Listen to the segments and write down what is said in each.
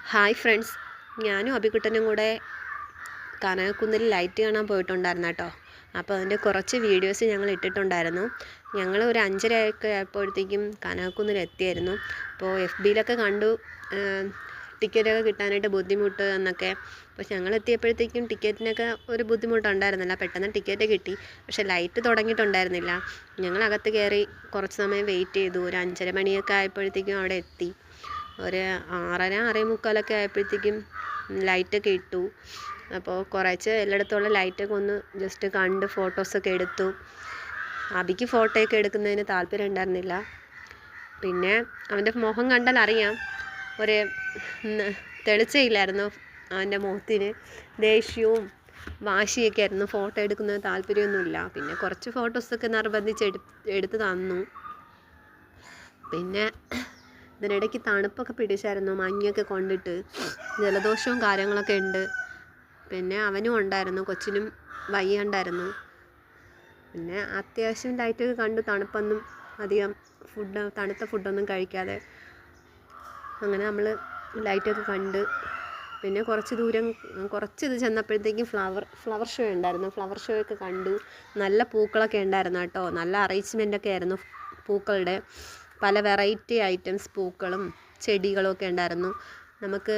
Hi friends, ഞാനും അഭികുട്ടനും കൂടെ കനകക്കുന്നിൽ light കാണാൻ പോയിട്ടുണ്ടായിരുന്നു കേട്ടോ. അപ്പോൾ അതിൻ്റെ കുറച്ച് വീഡിയോസ് ഞങ്ങൾ ഇട്ടിട്ടുണ്ടായിരുന്നു. ഞങ്ങൾ ഒരു 5:30 ആയപ്പോഴത്തേക്കും കനകക്കുന്നിൽ എത്തിയായിരുന്നു. അപ്പോൾ FBയിലൊക്കെ കണ്ടു ടിക്കറ്റൊക്കെ കിട്ടാനായിട്ട് ബുദ്ധിമുട്ട് എന്നൊക്കെ. പക്ഷെ ഞങ്ങൾ എത്തിയപ്പോഴത്തേക്കും ടിക്കറ്റിനൊക്കെ ഒരു ബുദ്ധിമുട്ടുണ്ടായിരുന്നില്ല, പെട്ടെന്ന് ടിക്കറ്റ് കിട്ടി. പക്ഷെ ലൈറ്റ് തുടങ്ങിയിട്ടുണ്ടായിരുന്നില്ല. ഞങ്ങൾ അകത്ത് കയറി കുറച്ച് സമയം വെയിറ്റ് ചെയ്തു. ഒരു 5:30 മണിയൊക്കെ ആയപ്പോഴത്തേക്കും അവിടെ എത്തി. ഒരു 6:30 6:45 ആയപ്പോഴത്തേക്കും ലൈറ്റൊക്കെ ഇട്ടു. അപ്പോൾ കുറച്ച് എല്ലായിടത്തുള്ള ലൈറ്റൊക്കെ ഒന്ന് ജസ്റ്റ് കണ്ട് ഫോട്ടോസൊക്കെ എടുത്തു. അബിക്ക് ഫോട്ടോയൊക്കെ എടുക്കുന്നതിന് താല്പര്യം ഉണ്ടായിരുന്നില്ല. പിന്നെ അവൻ്റെ മുഖം കണ്ടാൽ അറിയാം, ഒരു തെളിച്ചയില്ലായിരുന്നു അവൻ്റെ മുഖത്തിന്. ദേഷ്യവും വാശിയൊക്കെ ആയിരുന്നു. ഫോട്ടോ എടുക്കുന്നതിന് താല്പര്യമൊന്നുമില്ല. പിന്നെ കുറച്ച് ഫോട്ടോസൊക്കെ നിർബന്ധിച്ച് എടുത്ത് തന്നു. പിന്നെ ഇതിനിടയ്ക്ക് തണുപ്പൊക്കെ പിടിച്ചായിരുന്നു, മഞ്ഞൊക്കെ കൊണ്ടിട്ട് ജലദോഷവും കാര്യങ്ങളൊക്കെ ഉണ്ട്. പിന്നെ അവനും ഉണ്ടായിരുന്നു, കൊച്ചിനും വയ്യണ്ടായിരുന്നു. പിന്നെ അത്യാവശ്യം ലൈറ്റൊക്കെ കണ്ടു. തണുപ്പൊന്നും അധികം തണുത്ത ഫുഡൊന്നും കഴിക്കാതെ അങ്ങനെ നമ്മൾ ലൈറ്റൊക്കെ കണ്ട്. പിന്നെ കുറച്ച് ഇത് ചെന്നപ്പോഴത്തേക്കും ഫ്ലവർ ഷോ ഉണ്ടായിരുന്നു. ഫ്ലവർ ഷോ ഒക്കെ കണ്ടു. നല്ല പൂക്കളൊക്കെ ഉണ്ടായിരുന്നു കേട്ടോ. നല്ല അറേഞ്ച്മെൻ്റൊക്കെ ആയിരുന്നു പൂക്കളുടെ. പല വെറൈറ്റി ഐറ്റംസ് പൂക്കളും ചെടികളും ഒക്കെ ഉണ്ടായിരുന്നു. നമുക്ക്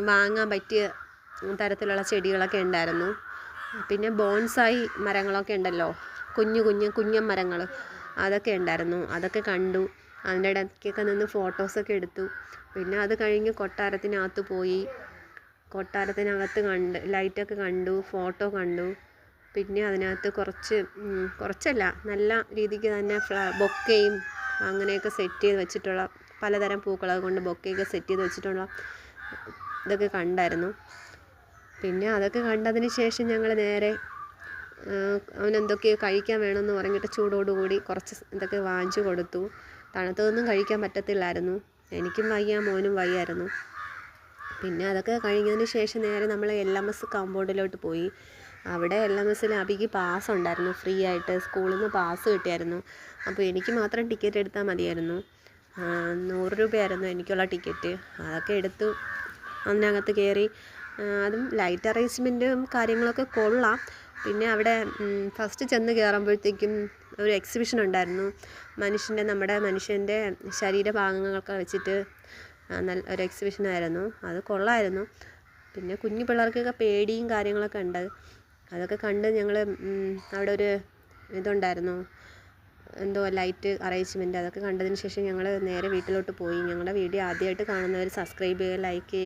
വാങ്ങാൻ പറ്റിയ തരത്തിലുള്ള ചെടികളൊക്കെ ഉണ്ടായിരുന്നു. പിന്നെ ബോൺസായി മരങ്ങളൊക്കെ ഉണ്ടല്ലോ, കുഞ്ഞൻ മരങ്ങൾ, അതൊക്കെ ഉണ്ടായിരുന്നു. അതൊക്കെ കണ്ടു. അതിൻ്റെ ഇടയ്ക്കൊക്കെ നിന്ന് ഫോട്ടോസൊക്കെ എടുത്തു. പിന്നെ അത് കഴിഞ്ഞ് കൊട്ടാരത്തിനകത്ത് പോയി. കൊട്ടാരത്തിനകത്ത് ലൈറ്റൊക്കെ കണ്ടു, ഫോട്ടോ കണ്ടു. പിന്നെ അതിനകത്ത് കുറച്ചല്ല, നല്ല രീതിക്ക് തന്നെ ബൊക്കയും അങ്ങനെയൊക്കെ സെറ്റ് ചെയ്ത് വെച്ചിട്ടുള്ള പലതരം പൂക്കളൊക്കെ കൊണ്ട് ബൊക്കയൊക്കെ സെറ്റ് ചെയ്ത് വെച്ചിട്ടുള്ള ഇതൊക്കെ കണ്ടായിരുന്നു. പിന്നെ അതൊക്കെ കണ്ടതിന് ശേഷം ഞങ്ങൾ നേരെ അവനെന്തൊക്കെയോ കഴിക്കാൻ വേണമെന്ന് പറഞ്ഞിട്ട് ചൂടോടുകൂടി കുറച്ച് ഇതൊക്കെ വാങ്ങിച്ചു കൊടുത്തു. തണുത്തതൊന്നും കഴിക്കാൻ പറ്റത്തില്ലായിരുന്നു. എനിക്കും വയ്യ, മോനും വയ്യായിരുന്നു. പിന്നെ അതൊക്കെ കഴിഞ്ഞതിന് ശേഷം നേരെ നമ്മൾ LMS കോമ്പൗണ്ടിലോട്ട് പോയി. അവിടെ LMSൽ അബിക്ക് പാസ് ഉണ്ടായിരുന്നു, ഫ്രീ ആയിട്ട് സ്കൂളിൽ നിന്ന് പാസ് കിട്ടിയായിരുന്നു. അപ്പോൾ എനിക്ക് മാത്രം ടിക്കറ്റ് എടുത്താൽ മതിയായിരുന്നു. 100 രൂപയായിരുന്നു എനിക്കുള്ള ടിക്കറ്റ്. അതൊക്കെ എടുത്തു അതിനകത്ത് കയറി. അതും ലൈറ്റ് അറേഞ്ച്മെൻറ്റും കാര്യങ്ങളൊക്കെ കൊള്ളാം. പിന്നെ അവിടെ ഫസ്റ്റ് ചെന്ന് കയറുമ്പോഴത്തേക്കും ഒരു എക്സിബിഷൻ ഉണ്ടായിരുന്നു. നമ്മുടെ മനുഷ്യൻ്റെ ശരീരഭാഗങ്ങളൊക്കെ വെച്ചിട്ട് നല്ല ഒരു എക്സിബിഷനായിരുന്നു. അത് കൊള്ളായിരുന്നു. പിന്നെ കുഞ്ഞു പിള്ളേർക്കൊക്കെ പേടിയും കാര്യങ്ങളൊക്കെ ഉണ്ട്. അതൊക്കെ കണ്ട് ഞങ്ങൾ അവിടെ ഒരു ഇതുണ്ടായിരുന്നു, എന്തോ ലൈറ്റ് അറേഞ്ച്മെൻറ്റ്. അതൊക്കെ കണ്ടതിന് ശേഷം ഞങ്ങൾ നേരെ വീട്ടിലോട്ട് പോയി. ഞങ്ങളുടെ വീഡിയോ ആദ്യമായിട്ട് കാണുന്നവർ സബ്സ്ക്രൈബ് ചെയ്യുക, ലൈക്ക് ചെയ്യുക.